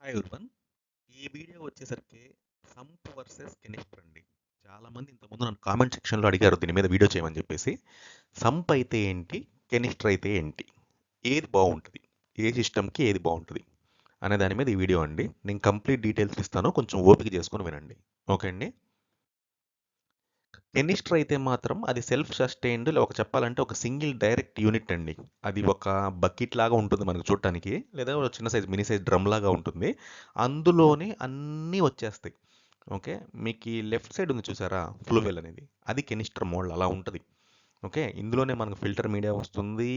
Hi everyone. ఈ video వచ్చేసరికి sump versus canister అండి. చాలామంది ఇంతకుముందు నన్ను కామెంట్ సెక్షన్లో అడిగారు దీని మీద వీడియో చేయమని చెప్పేసి. సంప్ అయితే ఏంటి, కెనిస్టర్ అయితే ఏంటి, ఏది బాగుంటుంది, ఏ సిస్టమ్కి ఏది బాగుంటుంది అనే దాని మీద ఈ వీడియో అండి. నేను కంప్లీట్ డీటెయిల్స్ ఇస్తాను, కొంచెం ఓపిక చేసుకొని వినండి. ఓకే అండి. కెనిస్టర్ అయితే మాత్రం అది సెల్ఫ్ సస్టైన్డ్, ఒక చెప్పాలంటే ఒక సింగిల్ డైరెక్ట్ యూనిట్ అండి. అది ఒక బకెట్ లాగా ఉంటుంది మనకు చూడటానికి, లేదా ఒక చిన్న సైజ్ మినీ సైజ్ డ్రమ్ లాగా ఉంటుంది. అందులోనే అన్నీ వచ్చేస్తాయి. ఓకే. మీకు ఈ లెఫ్ట్ సైడ్ ఉంది చూసారా, ఫ్లూవెల్ అనేది, అది కెనిస్టర్ మోడల్ అలా ఉంటుంది. ఓకే. ఇందులోనే మనకు ఫిల్టర్ మీడియా వస్తుంది,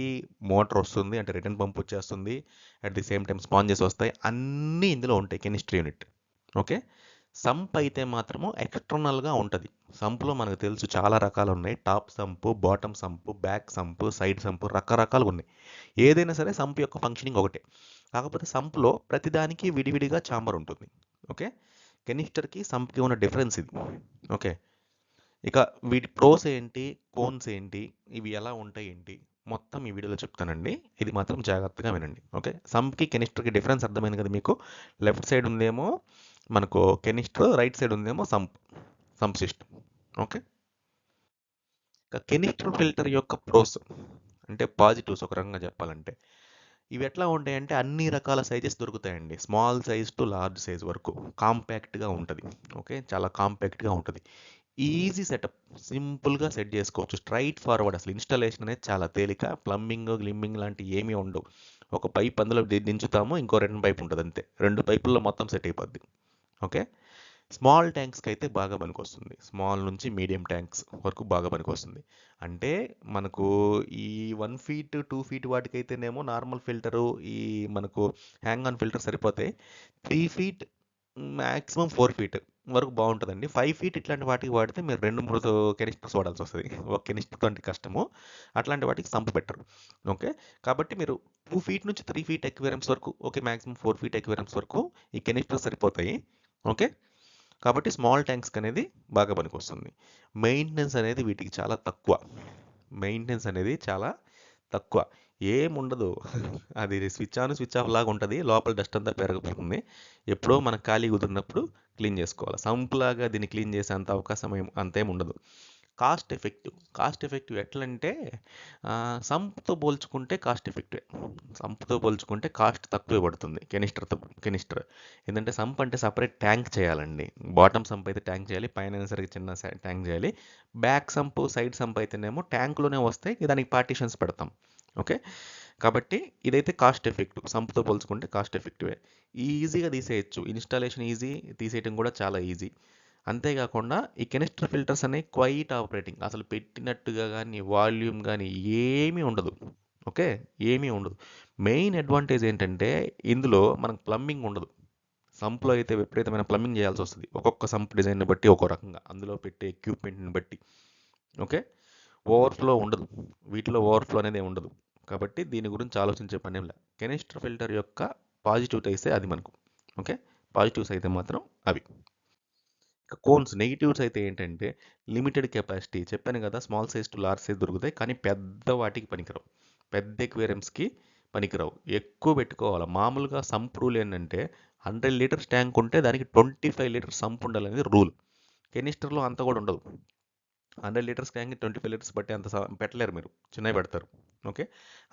మోటార్ వస్తుంది, అంటే రిటర్న్ పంప్ వచ్చేస్తుంది, at the same time sponges వస్తాయి, అన్నీ ఇందులో ఉంటాయి కెనిస్టర్ యూనిట్. ఓకే. సంప్ అయితే మాత్రము ఎక్స్టర్నల్గా ఉంటుంది. సంప్లో మనకు తెలుసు చాలా రకాలు ఉన్నాయి. టాప్ సంపు, బాటమ్ సంపు, బ్యాక్ సంపు, సైడ్ సంపు, రకరకాలుగా ఉన్నాయి. ఏదైనా సరే సంప్ యొక్క ఫంక్షనింగ్ ఒకటే. కాకపోతే సంప్లో ప్రతిదానికి విడివిడిగా ఛాంబర్ ఉంటుంది. ఓకే. కెనిస్టర్కి సంప్కి ఉన్న డిఫరెన్స్ ఇది. ఓకే. ఇక వీటి ప్రోస్ ఏంటి, కోన్స్ ఏంటి, ఇవి ఎలా ఉంటాయి ఏంటి, మొత్తం ఈ వీడియోలో చెప్తానండి. ఇది మాత్రం జాగ్రత్తగా వినండి. ఓకే. సంప్కి కెనిస్టర్కి డిఫరెన్స్ అర్థమైంది కదా మీకు. లెఫ్ట్ సైడ్ ఉందేమో మనకు కెనిస్టర్, రైట్ సైడ్ ఉందేమో సంప్ సిస్టమ్. ఓకే. ఇక కెనిస్టర్ ఫిల్టర్ యొక్క ప్రోస్ అంటే పాజిటివ్స్ ఒక రకంగా చెప్పాలంటే, ఇవి ఎట్లా ఉంటాయంటే అన్ని రకాల సైజెస్ దొరుకుతాయండి. Small size to large size వరకు కాంపాక్ట్గా ఉంటుంది. ఓకే. చాలా కాంపాక్ట్గా ఉంటుంది. ఈజీ సెటప్, సింపుల్గా సెట్ చేసుకోవచ్చు, స్ట్రైట్ ఫార్వర్డ్. అసలు ఇన్స్టాలేషన్ అనేది చాలా తేలిక. ప్లంబింగ్ గ్లింబింగ్ లాంటివి ఏమీ ఉండవు. ఒక పైప్ అందులో దించుతాము, ఇంకో రెండు పైప్ ఉంటుంది అంతే, రెండు పైపుల్లో మొత్తం సెట్ అయిపోద్ది. ఓకే. స్మాల్ ట్యాంక్స్కి అయితే బాగా పనికొస్తుంది. స్మాల్ నుంచి మీడియం ట్యాంక్స్ వరకు బాగా పనికొస్తుంది. అంటే మనకు ఈ 1 ఫీట్ 2 ఫీట్ వాటికైతేనేమో నార్మల్ ఫిల్టరు, ఈ మనకు హ్యాంగ్ ఆన్ ఫిల్టర్ సరిపోతాయి. 3 ఫీట్ మ్యాక్సిమం 4 ఫీట్ వరకు బాగుంటుందండి. 5 ఫీట్ ఇట్లాంటి వాటికి వాడితే మీరు 2 3 కెనిస్టర్స్ వాడాల్సి వస్తుంది. ఒక కెనిస్టర్ అంటే కష్టము. అట్లాంటి వాటికి సంప్ బెటర్. ఓకే. కాబట్టి మీరు 2 ఫీట్ నుంచి 3 ఫీట్ ఎక్వేరియమ్స్ వరకు, ఓకే, మ్యాక్సిమం 4 ఫీట్ ఎక్వేరియమ్స్ వరకు ఈ కెనిస్టర్ సరిపోతాయి. ఓకే. కాబట్టి స్మాల్ ట్యాంక్స్కి అనేది బాగా పనికొస్తుంది. మెయింటెనెన్స్ అనేది వీటికి చాలా తక్కువ. మెయింటెనెన్స్ అనేది చాలా తక్కువ. ఏముండదు. అది స్విచ్ ఆన్ స్విచ్ ఆఫ్ లాగా ఉంటుంది. లోపల డస్ట్ అంతా పెరగబడుతుంది. ఎప్పుడో మనకు ఖాళీ కుదిరినప్పుడు క్లీన్ చేసుకోవాలి. సంప్ లాగా దీన్ని క్లీన్ చేసే అంత అవకాశం అంతేం ఉండదు. కాస్ట్ ఎఫెక్టివ్ ఎట్లంటే సంప్తో పోల్చుకుంటే కాస్ట్ ఎఫెక్టివే. సంప్తో పోల్చుకుంటే కాస్ట్ తక్కువే పడుతుంది కెనిస్టర్. ఎందుకంటే సంప్ అంటే సపరేట్ ట్యాంక్ చేయాలండి. బాటమ్ సంప్ అయితే ట్యాంక్ చేయాలి, పైన సరికి చిన్న ట్యాంక్ చేయాలి. బ్యాక్ సంప్, సైడ్ సంప్ అయితేనేమో ట్యాంక్లోనే వస్తాయి, దానికి పార్టీషన్స్ పెడతాం. ఓకే. కాబట్టి ఇదైతే కాస్ట్ ఎఫెక్టివ్, సంప్తో పోల్చుకుంటే కాస్ట్ ఎఫెక్టివే. ఈజీగా తీసేయచ్చు, ఇన్స్టాలేషన్ ఈజీ, తీసేయటం కూడా చాలా ఈజీ. అంతేకాకుండా ఈ కెనిస్టర్ ఫిల్టర్స్ అనేవి క్వైట్ ఆపరేటింగ్, అసలు పెట్టినట్టుగా కానీ వాల్యూమ్ కానీ ఏమీ ఉండదు. ఓకే. ఏమీ ఉండదు. మెయిన్ అడ్వాంటేజ్ ఏంటంటే ఇందులో మనకు ప్లంబింగ్ ఉండదు. సంప్లో అయితే విపరీతమైన ప్లంబింగ్ చేయాల్సి వస్తుంది, ఒక్కొక్క సంప్ డిజైన్ని బట్టి ఒక్కో రకంగా, అందులో పెట్టే ఎక్విప్మెంట్ని బట్టి. ఓకే. ఓవర్ఫ్లో ఉండదు, వీటిలో ఓవర్ఫ్లో అనేది ఉండదు. కాబట్టి దీని గురించి ఆలోచించే పని లేదు. కెనిస్టర్ ఫిల్టర్ యొక్క పాజిటివ్స్ అయితే అది మనకు. ఓకే. పాజిటివ్స్ అయితే మాత్రం అవి. కోన్స్ నెగిటివ్స్ అయితే ఏంటంటే లిమిటెడ్ కెపాసిటీ. చెప్పాను కదా, small size to large size దొరుకుతాయి, కానీ పెద్ద వాటికి పనికిరావు, పెద్ద ఎక్వేరియంస్కి పనికిరావు. ఎక్కువ పెట్టుకోవాలి. మామూలుగా సంప్ రూల్ ఏంటంటే 100 లీటర్స్ ట్యాంక్ ఉంటే దానికి 25 లీటర్స్ సంప్ ఉండాలనేది రూల్. కెనిస్టర్లో అంత కూడా ఉండదు. 100 లీటర్స్ ట్యాంక్ 25 లీటర్స్ బట్టి అంత పెట్టలేరు మీరు, చిన్నవి పెడతారు. ఓకే.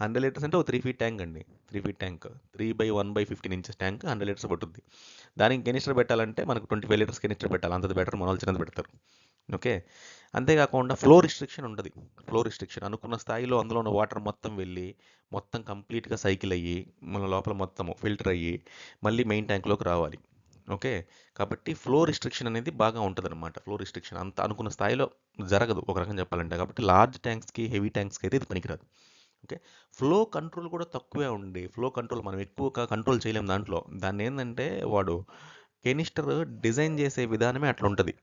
100 లీటర్స్ అంటే ఒక 3 ఫీట్ ట్యాంక్ అండి. 3 feet tank 3/1/15 inches tank 100 litres పట్టుద్ది. దానికి కెనిస్టర్ పెట్టాలంటే మనకు 25 లీటర్స్ కెనిస్టర్ పెట్టాలి, అంత బెటర్. మన వాళ్ళు చిన్నది పెడతారు. ఓకే. అంతేకాకుండా ఫ్లో రిస్ట్రిక్షన్ ఉండదు. ఫ్లో రిస్ట్రిక్షన్ అనుకున్న స్థాయిలో అందులో ఉన్న వాటర్ మొత్తం వెళ్ళి మొత్తం కంప్లీట్గా సైకిల్ అయ్యి మన లోపల మొత్తం ఫిల్టర్ అయ్యి మళ్ళీ మెయిన్ ట్యాంక్లోకి రావాలి. ఓకే. కాబట్టి ఫ్లో రిస్ట్రిక్షన్ అనేది బాగా ఉంటుంది అనమాట. ఫ్లో రిస్ట్రిక్షన్ అంత అనుకున్న స్థాయిలో జరగదు ఒక రకంగా చెప్పాలంటే. కాబట్టి లార్జ్ ట్యాంక్స్కి, హెవీ ట్యాంక్స్కి అయితే ఇది పనికిరాదు. ఓకే. ఫ్లో కంట్రోల్ కూడా తక్కువే ఉంది. ఫ్లో కంట్రోల్ మనం ఎక్కువగా కంట్రోల్ చేయలేము దాంట్లో. దాన్ని ఏంటంటే వాడు కెనిస్టర్ డిజైన్ చేసే విధానమే అట్లా ఉంటుంది.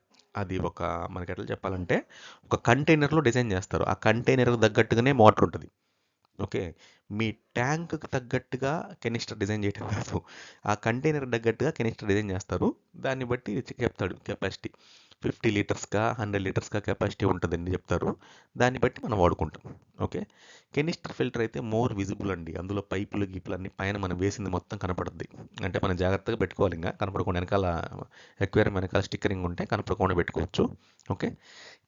అది ఒక మనకి ఎట్లా చెప్పాలంటే ఒక కంటైనర్లో డిజైన్ చేస్తారు. ఆ కంటైనర్కి తగ్గట్టుగానే మోటార్ ఉంటుంది. ఓకే. మీ ట్యాంక్కి తగ్గట్టుగా కెనిస్టర్ డిజైన్ చేయటం కాదు, ఆ కంటైనర్ తగ్గట్టుగా కెనిస్టర్ డిజైన్ చేస్తారు. దాన్ని బట్టి చెప్తాడు కెపాసిటీ. 50 లీటర్స్‌కా, 100 లీటర్స్‌కా కెపాసిటీ ఉంటదండి చెప్తారు. దాన్ని బట్టి మనం వాడుకుంటాం. ఓకే. కెనిస్టర్ ఫిల్టర్ అయితే మోర్ విజిబుల్ అండి. అందులో పైపులు, గీపులు అన్నీ పైన మనం వేసింది మొత్తం కనపడుద్ది. అంటే మనం జాగ్రత్తగా పెట్టుకోవాలి ఇంగ. కనపడకుండా వెనకాల ఎక్వేరియం వెనకాల స్టిక్కరింగ్ ఉంటే కనపడకుండా పెట్టుకోవచ్చు. ఓకే.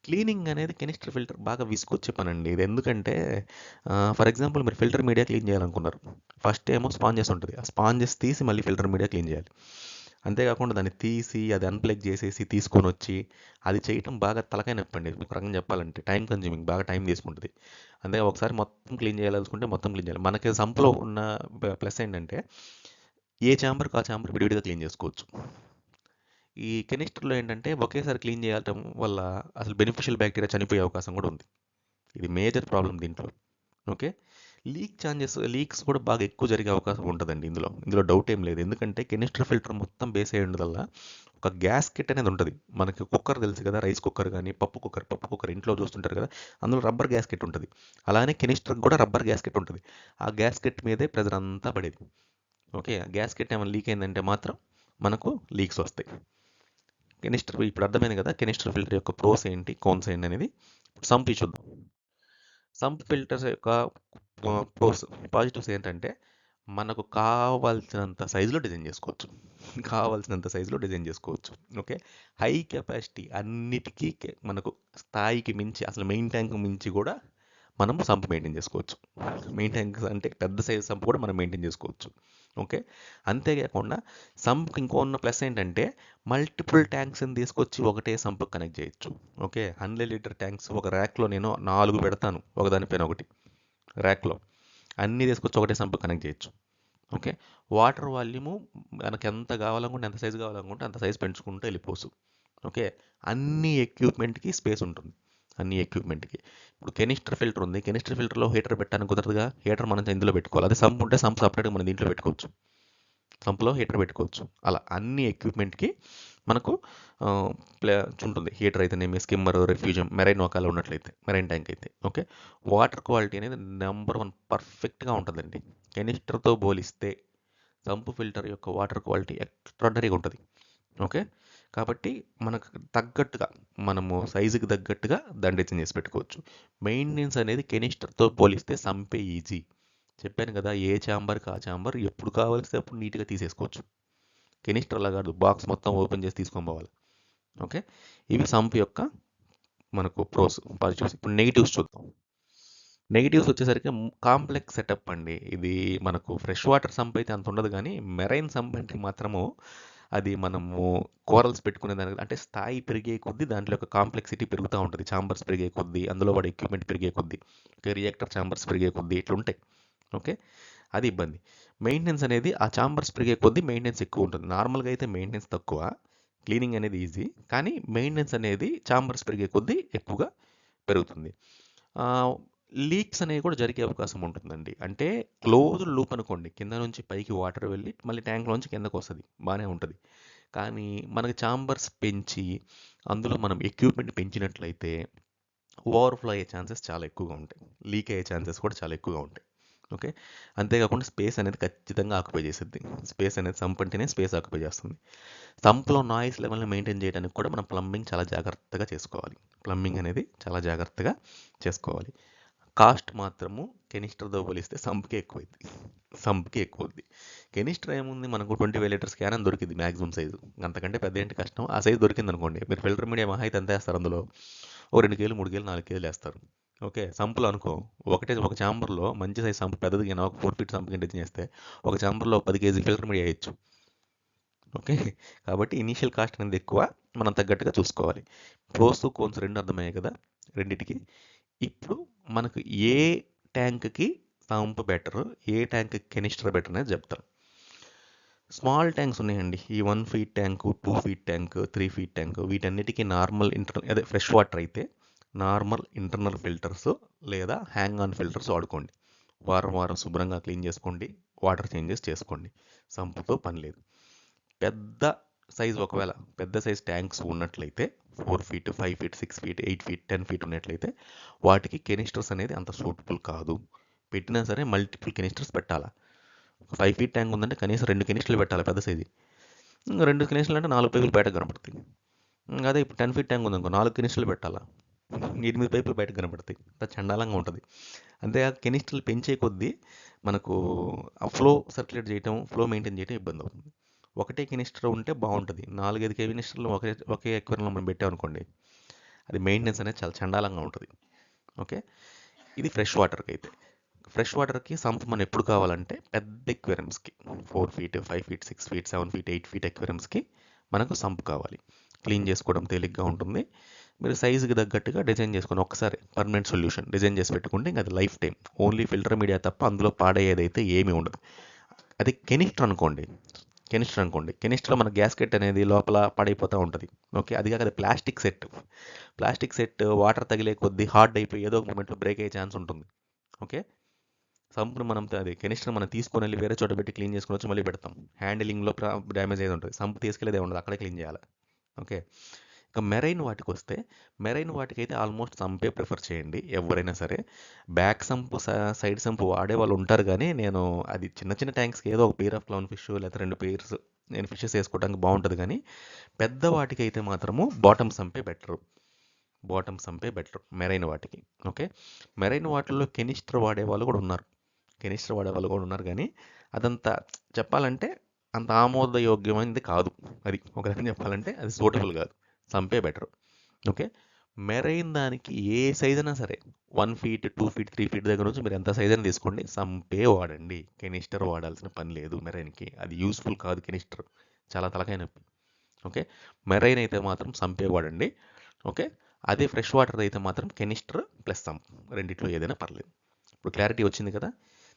క్లీనింగ్ అనేది కెనిస్టర్ ఫిల్టర్ బాగా విసుగొచ్చే పనండి. ఇది ఎందుకంటే ఫర్ ఎగ్జాంపుల్ మీరు ఫిల్టర్ మీడియా క్లీన్ చేయాలనుకున్నారు. ఫస్ట్ ఏమో స్పాంజెస్ ఉంటది. ఆ స్పాంజెస్ తీసి మళ్ళీ ఫిల్టర్ మీడియా క్లీన్ చేయాలి. అంతేకాకుండా దాన్ని తీసి అది అన్‌ప్లగ్ చేసేసి తీసుకొనొచ్చి అది చేయటం బాగా తలకాయ నొప్పండి. ఒక రకంగా చెప్పాలంటే టైమ్ కన్జ్యూమింగ్ బాగా టైం తీసుకుంటది. అంతే ఒకసారి మొత్తం క్లీన్ చేయాలనుకుంటే మొత్తం క్లీన్ చేయాలి. మనకి సంప్‌లో ఉన్న ప్లస్ ఏంటంటే ఏ చాంబర్‌కి ఆ చాంబర్ విడివిడిగా క్లీన్ చేసుకోవచ్చు. ఈ కెనిస్టర్‌లో ఏంటంటే ఒకేసారి క్లీన్ చేయటం వల్ల అసలు బెనిఫిషియల్ బ్యాక్టీరియా చనిపోయే అవకాశం కూడా ఉంది. ఇది మేజర్ ప్రాబ్లమ్ దీంట్లో. ఓకే. లీక్స్ కూడా బాగా ఎక్కువ జరిగే అవకాశం ఉంటదండి ఇందులో. ఇందులో డౌట్ ఏం లేదు. ఎందుకంటే కెనిస్టర్ ఫిల్టర్ మొత్తం బేస్ అయ్యి ఉండదల్లా ఒక గ్యాస్కెట్ అనేది ఉంటది. మనకి కుక్కర్ తెలుసు కదా! రైస్ కుక్కర్ గానీ, పప్పు కుక్కర్ ఇంట్లో చూస్తుంటారు కదా! అందులో రబ్బర్ గ్యాస్కెట్ ఉంటది. అలానే కెనిస్టర్‌కి కూడా రబ్బర్ గ్యాస్కెట్ ఉంటది. ఆ గ్యాస్కెట్ మీదే ప్రెజర్ అంతా పడేది. ఓకే. ఆ గ్యాస్కెట్ ఏమైనా లీక్ అయిందంటే మాత్రం మనకు లీక్స్ వస్తాయి. కెనిస్టర్ ఇప్పుడు అర్థమైంది కదా! కెనిస్టర్ ఫిల్టర్ యొక్క ప్రోస్ ఏంటి, కాన్స్ ఏంటి అనేది. ఇప్పుడు సంప్ చూద్దాం. సంప్ ఫిల్టర్స్ యొక్క ప్రోస్ పాజిటివ్స్ ఏంటంటే మనకు కావాల్సినంత సైజులో డిజైన్ చేసుకోవచ్చు. కావాల్సినంత సైజులో డిజైన్ చేసుకోవచ్చు. ఓకే. హై కెపాసిటీ అన్నిటికీ మనకు స్థాయికి మించి అసలు మెయిన్ ట్యాంక్ మించి కూడా మనం సంప్ మెయింటైన్ చేసుకోవచ్చు. మెయిన్ ట్యాంక్ అంటే పెద్ద సైజ్ సంప్ కూడా మనం మెయింటైన్ చేసుకోవచ్చు. ఓకే. అంతేకాకుండా సంప్‌కి ఇంకో ఉన్న ప్లస్ ఏంటంటే మల్టిపుల్ ట్యాంక్స్‌ని తీసుకొచ్చి ఒకటే సంప్‌కి కనెక్ట్ చేయొచ్చు. ఓకే. 100 లీటర్ ట్యాంక్స్ ఒక ర్యాక్‌లో నేను 4 పెడతాను. ఒకదానిపైన ఒకటి ర్యాక్‌లో. అన్నీ తీసుకొచ్చి ఒకటే సంప్‌కి కనెక్ట్ చేయొచ్చు. ఓకే. వాటర్ వాల్యూము మనకు ఎంత కావాలనుకుంటే ఎంత సైజ్ కావాలనుకుంటే అంత సైజ్ పెంచుకుంటూ వెళ్ళిపోవచ్చు. ఓకే. అన్ని ఎక్విప్‌మెంట్‌కి స్పేస్ ఉంటుంది. అన్ని ఎక్విప్‌మెంట్‌కి. ఇప్పుడు కెనిస్టర్ ఫిల్టర్ ఉంది. కెనిస్టర్ ఫిల్టర్‌లో హీటర్ పెట్టడానికి కుదరదుగా. హీటర్ మనం ఇందులో పెట్టుకోవాలి. అదే సంప్ ఉంటే సంప్ సెపరేట్‌గా మనం దీంట్లో పెట్టుకోవచ్చు. సంప్‌లో హీటర్ పెట్టుకోవచ్చు. అలా అన్ని ఎక్విప్‌మెంట్‌కి మనకు ఆహ్, ప్లే ఉంటుంది. హీటర్ అయితేనేమి, స్కిమ్మర్, రెఫ్యూజన్, మెరైన్ ఒకవేళ ఉన్నట్లయితే, మెరైన్ ట్యాంక్ అయితే. ఓకే. వాటర్ క్వాలిటీ అనేది నంబర్ 1 పర్ఫెక్ట్‌గా ఉంటదండి. కెనిస్టర్‌తో పోలిస్తే సంప్ ఫిల్టర్ యొక్క వాటర్ క్వాలిటీ ఎక్స్ట్రార్డినరీగా ఉంటది. ఓకే. కాబట్టి మనకు తగ్గట్టుగా మనము సైజుకి తగ్గట్టుగా దాన్ని డిజైన్ చేసి పెట్టుకోవచ్చు. మెయింటెనెన్స్ అనేది కెనిస్టర్‌తో పోలిస్తే సంపే ఈజీ. చెప్పాను కదా! ఏ చాంబర్‌కి ఆ చాంబర్ ఎప్పుడు కావాల్సితే అప్పుడు నీట్‌గా తీసేసుకోవచ్చు. కెనిస్టర్ అలా కాదు. బాక్స్ మొత్తం ఓపెన్ చేసి తీసుకొని పోవాలి. ఓకే. ఇవి సంప్ యొక్క మనకు ప్రోస్, పాజిటివ్స్. ఇప్పుడు నెగెటివ్స్ చూద్దాం. నెగెటివ్స్ వచ్చేసరికి కాంప్లెక్స్ సెటప్ అండి. ఇది మనకు ఫ్రెష్ వాటర్ సంప్ అయితే అంత ఉండదు గానీ, మెరైన్ సంప్ అంటే మాత్రము అది మనము కోరల్స్ పెట్టుకునే దానికి అంటే స్థాయి పెరిగే కొద్దీ దాంట్లో యొక్క కాంప్లెక్సిటీ పెరుగుతా ఉంటది. చాంబర్స్ పెరిగే కొద్దీ, అందులో వాడే ఎక్విప్‌మెంట్ పెరిగే కొద్దీ, రియాక్టర్ చాంబర్స్ పెరిగే కొద్దీ ఇట్లుంటాయి. ఓకే. అది ఇబ్బంది. మెయింటెనెన్స్ అనేది ఆ చాంబర్స్ పెరిగే కొద్దీ మెయింటెనెన్స్ ఎక్కువ ఉంటుంది. నార్మల్‌గా అయితే మెయింటెనెన్స్ తక్కువ. క్లీనింగ్ అనేది ఈజీ. కానీ మెయింటెనెన్స్ అనేది చాంబర్స్ పెరిగే కొద్దీ ఎక్కువగా పెరుగుతుంది. ఆహ్, లీక్స్ అనేవి కూడా జరిగే అవకాశం ఉంటుందండి. అంటే క్లోజ్డ్ లూప్ అనుకోండి. కింద నుంచి పైకి వాటర్ వెళ్ళి మళ్ళీ ట్యాంక్‌లోంచి కిందకొస్తది. బానే ఉంటది. కానీ మనకి చాంబర్స్ పెంచి అందులో మనం ఎక్విప్‌మెంట్ పెంచినట్లయితే ఓవర్‌ఫ్లో అయ్యే ఛాన్సెస్ చాలా ఎక్కువగా ఉంటాయి. లీక్ అయ్యే ఛాన్సెస్ కూడా చాలా ఎక్కువగా ఉంటాయి. ఓకే. అంతేకాకుండా స్పేస్ అనేది ఖచ్చితంగా ఆక్యుపై చేసిద్ది. స్పేస్ అనేది సంప్ అంటేనే స్పేస్ ఆక్యుపై చేస్తుంది. సంప్‌లో నాయిస్ లెవెల్‌ని మెయింటైన్ చేయడానికి కూడా మనం ప్లంబింగ్ చాలా జాగ్రత్తగా చేసుకోవాలి. ప్లంబింగ్ అనేది చాలా జాగ్రత్తగా చేసుకోవాలి. కాస్ట్ మాత్రము కెనిస్టర్‌తో పోలిస్తే సంప్‌కే ఎక్కువైద్ది. సంప్‌కే ఎక్కువవుద్ది. కెనిస్టర్ ఏముంది మనకు 20,000 లీటర్స్ క్యాన్ అని దొరికిద్ది మాక్సిమం సైజు. అంతకంటే పెద్ద ఏంటి కష్టం. ఆ సైజు దొరికిందనుకోండి. మీరు ఫిల్టర్ మీడియా మహా అయితే ఎంత ఏస్తారు అందులో? ఓ 2 కేలు, 3 కేలు, 4 కేజీలు ఏస్తారు. ఓకే. సంప్‌లో అనుకో ఒక చాంబర్‌లో మంచి సైజ్ సంప్ పెద్దది గిన ఒక 4 ఫీట్ సంప్ కింద చేస్తే ఒక చాంబర్‌లో 10 కేజీ ఫిల్టర్ మీడియా ఏయొచ్చు. ఓకే. కాబట్టి ఇనీషియల్ కాస్ట్ అనేది ఎక్కువ. మనం తగ్గట్టుగా చూసుకోవాలి. ప్రోస్, కాన్స్ 2 అర్థమయ్యాయి కదా! రెండిటికి. ఇప్పుడు మనకు ఏ ట్యాంక్‌కి సంప్ బెటరు, ఏ ట్యాంక్‌కి కెనిస్టర్ బెటర్ అనేది చెప్తాను. స్మాల్ ట్యాంక్స్ ఉన్నాయండి. ఈ 1 feet tank, 2 feet tank, 3 feet tank వీటన్నిటికి నార్మల్ అదే ఫ్రెష్ వాటర్ అయితే నార్మల్ ఇంటర్నల్ ఫిల్టర్స్ లేదా హ్యాంగ్ ఆన్ ఫిల్టర్స్ వాడుకోండి. వారం వారం శుభ్రంగా క్లీన్ చేసుకోండి. వాటర్ చేంజెస్ చేసుకోండి. సంపుతో పని లేదు. పెద్ద సైజ్ ఒకవేళ పెద్ద సైజ్ ట్యాంక్స్ ఉన్నట్లయితే 4 feet, 5 feet, 6 feet, 8 feet, 10 feet ఉన్నట్లయితే వాటికి కెనిస్టర్స్ అనేది అంత సూటబుల్ కాదు. పెట్టినా సరే మల్టిపుల్ కెనిస్టర్స్ పెట్టాలా. 5 ఫీట్ ట్యాంక్ ఉందంటే కనీసం 2 కెనిస్టర్లు పెట్టాలి పెద్ద సైజు. ఇంక 2 కెనిస్టర్లు అంటే 4 పైపులు బయటకు కనపడతాయి. అదే ఇప్పుడు 10 ఫీట్ ట్యాంక్ ఉందనుకో 4 కెనిస్టర్లు పెట్టాలా, 8 పైపులు బయటకు కనపడతాయి, అంత చండాలంగా ఉంటుంది. అంతేకాక కెనిస్టర్లు పెంచే కొద్దీ మనకు ఆ ఫ్లో సర్క్యులేట్ చేయటం, ఫ్లో మెయింటైన్ చేయడం ఇబ్బంది అవుతుంది. ఒకటే కెనిస్టర్ ఉంటే బాగుంటుంది. 4-5 కెనిస్టర్లు ఒకే ఎక్వేరియంలో మనం పెట్టామనుకోండి, అది మెయింటెనెన్స్ అనేది చాలా చండాలంగా ఉంటుంది. ఓకే, ఇది ఫ్రెష్ వాటర్కి అయితే. ఫ్రెష్ వాటర్కి సంప్ మనం ఎప్పుడు కావాలంటే పెద్ద ఎక్వేరియంస్కి 4 feet 5 feet 6 feet 7 feet 8 feet ఎక్వేరియంస్కి మనకు సంప్ కావాలి. క్లీన్ చేసుకోవడం తేలిగ్గా ఉంటుంది. మీరు సైజుకి తగ్గట్టుగా డిజైన్ చేసుకొని ఒకసారి పర్మనెంట్ సొల్యూషన్ డిజైన్ చేసి పెట్టుకుంటే ఇంకా అది life time. Only filter media తప్ప అందులో పాడేదైతే ఏమీ ఉండదు. అది కెనిస్టర్ అనుకోండి, కెనిస్టర్లో మన గ్యాస్కెట్ అనేది లోపల పాడైపోతూ ఉంటుంది. ఓకే, అది కాక అది ప్లాస్టిక్ సెట్ వాటర్ తగిలే కొద్దీ హార్డ్ అయిపోయి ఏదో ఒక మూమెంట్లో బ్రేక్ అయ్యే ఛాన్స్ ఉంటుంది. ఓకే, సంప్ను మనం అది కెనిస్టర్ మనం తీసుకొని వెళ్ళి వేరే చోట పెట్టి క్లీన్ చేసుకుని వచ్చి మళ్ళీ పెడతాం. హ్యాండిలింగ్లో డ్యామేజ్ అయ్యేది ఉంటుంది, సంప్ తీసుకెళ్ళేదే ఉండదు, అక్కడే క్లీన్ చేయాలి. ఓకే, ఇక మెరైన్ వాటికి వస్తే, మెరైన్ వాటికి అయితే ఆల్మోస్ట్ సంపే ప్రిఫర్ చేయండి ఎవరైనా సరే. బ్యాక్ సంప్ సైడ్ సంప్ వాడే వాళ్ళు ఉంటారు, కానీ నేను అది చిన్న చిన్న ట్యాంక్స్కి ఏదో ఒక పెయిర్ ఆఫ్ క్లౌన్ ఫిష్ లేదా 2 పెయిర్స్ నేను ఫిషెస్ వేసుకోవడానికి బాగుంటుంది. కానీ పెద్ద వాటికి అయితే మాత్రము బాటమ్ సంపే బెటర్ మెరైన్ వాటికి. ఓకే, మెరైన్ వాటిల్లో కెనిస్టర్ వాడే వాళ్ళు కూడా ఉన్నారు, కానీ అదంతా చెప్పాలంటే అంత ఆమోదయోగ్యమైనది కాదు. అది ఒక రకంగా చెప్పాలంటే అది సూటబుల్ కాదు, సంపే బెటర్. ఓకే, మెరైన్ దానికి ఏ సైజ్ అయినా సరే 1 ఫీట్ 2 ఫీట్ 3 ఫీట్ దగ్గర నుంచి మీరు ఎంత సైజ్ అయినా తీసుకోండి, సంపే వాడండి. కెనిస్టర్ వాడాల్సిన పని లేదు మెరైన్కి, అది యూస్ఫుల్ కాదు. కెనిస్టర్ చాలా తలకాయ నొప్పి. ఓకే, మెరైన్ అయితే మాత్రం సంపే వాడండి. ఓకే, అదే ఫ్రెష్ వాటర్ అయితే మాత్రం కెనిస్టర్ ప్లస్ సంప్ రెండిట్లో ఏదైనా పర్లేదు. ఇప్పుడు క్లారిటీ వచ్చింది కదా.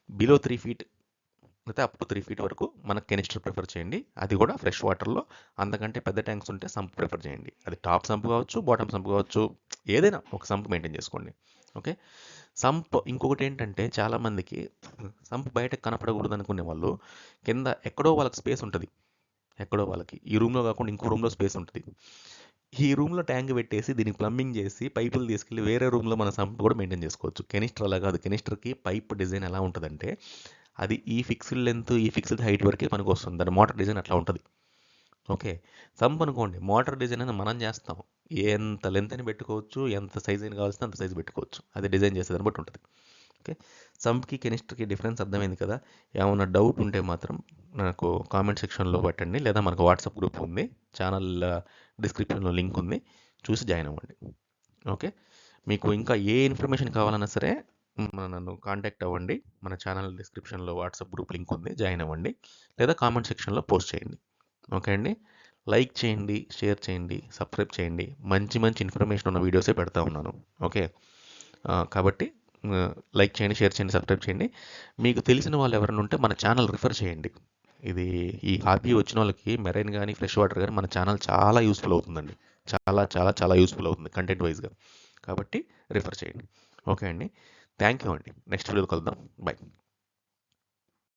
బిలో 3 ఫీట్ అయితే అప్ టు 3 ఫీట్ వరకు మనకు కెనిస్టర్ ప్రిఫర్ చేయండి, అది కూడా ఫ్రెష్ వాటర్లో. అంతకంటే పెద్ద ట్యాంక్స్ ఉంటే సంప్ ప్రిఫర్ చేయండి, అది టాప్ సంప్ కావచ్చు, బాటమ్ సంప్ కావచ్చు, ఏదైనా ఒక సంప్ మెయింటైన్ చేసుకోండి. ఓకే, సంప్ ఇంకొకటి ఏంటంటే చాలామందికి సంప్ బయటకు కనపడకూడదు అనుకునే వాళ్ళు కింద ఎక్కడో వాళ్ళకి స్పేస్ ఉంటుంది, ఈ రూమ్లో కాకుండా ఇంకో రూమ్లో స్పేస్ ఉంటుంది. ఈ రూమ్లో ట్యాంక్ పెట్టేసి దీనికి ప్లంబింగ్ చేసి పైపులు తీసుకెళ్ళి వేరే రూమ్లో మన సంప్ కూడా మెయింటైన్ చేసుకోవచ్చు. కెనిస్టర్ అలా కాదు. కెనిస్టర్కి పైప్ డిజైన్ ఎలా ఉంటుందంటే అది ఈ ఫిక్స్డ్ లెంత్ ఈ ఫిక్స్డ్ హైట్ వరకే మనకు వస్తుంది, దాని మోటార్ డిజైన్ అట్లా ఉంటుంది. ఓకే, సంప్ అనుకోండి, మోటార్ డిజైన్ అనేది మనం చేస్తాం, ఎంత లెంత్ అని పెట్టుకోవచ్చు, ఎంత సైజ్ అయినా కావాల్సిన అంత సైజ్ పెట్టుకోవచ్చు, అది డిజైన్ చేసేదాన్ని బట్టి ఉంటుంది. ఓకే, సంప్కి కెనిస్టర్కి డిఫరెన్స్ అర్థమైంది కదా. ఏమైనా డౌట్ ఉంటే మాత్రం నాకు కామెంట్ సెక్షన్లో పెట్టండి, లేదా మనకు వాట్సాప్ గ్రూప్ ఉంది, ఛానల్ డిస్క్రిప్షన్లో లింక్ ఉంది, చూసి జాయిన్ అవ్వండి. ఓకే, మీకు ఇంకా ఏ ఇన్ఫర్మేషన్ కావాలన్నా సరే నన్ను కాంటాక్ట్ అవ్వండి. మన ఛానల్ డిస్క్రిప్షన్లో వాట్సాప్ గ్రూప్ లింక్ ఉంది, జాయిన్ అవ్వండి, లేదా కామెంట్ సెక్షన్లో పోస్ట్ చేయండి. ఓకే అండి, లైక్ చేయండి, షేర్ చేయండి, సబ్స్క్రైబ్ చేయండి. మంచి ఇన్ఫర్మేషన్ ఉన్న వీడియోసే పెడతా ఉన్నాను. ఓకే, కాబట్టి లైక్ చేయండి, షేర్ చేయండి, సబ్స్క్రైబ్ చేయండి. మీకు తెలిసిన వాళ్ళు ఎవరైనా ఉంటే మన ఛానల్ రిఫర్ చేయండి. ఇది ఈ హాబీ వచ్చిన వాళ్ళకి మెరైన్ కానీ ఫ్రెష్ వాటర్ కానీ మన ఛానల్ చాలా యూస్ఫుల్ అవుతుందండి, చాలా యూస్ఫుల్ అవుతుంది కంటెంట్ వైజ్గా. కాబట్టి రిఫర్ చేయండి. ఓకే అండి, థ్యాంక్ యూ అండి. నెక్స్ట్ వీడియోలో కలుద్దాం. బై.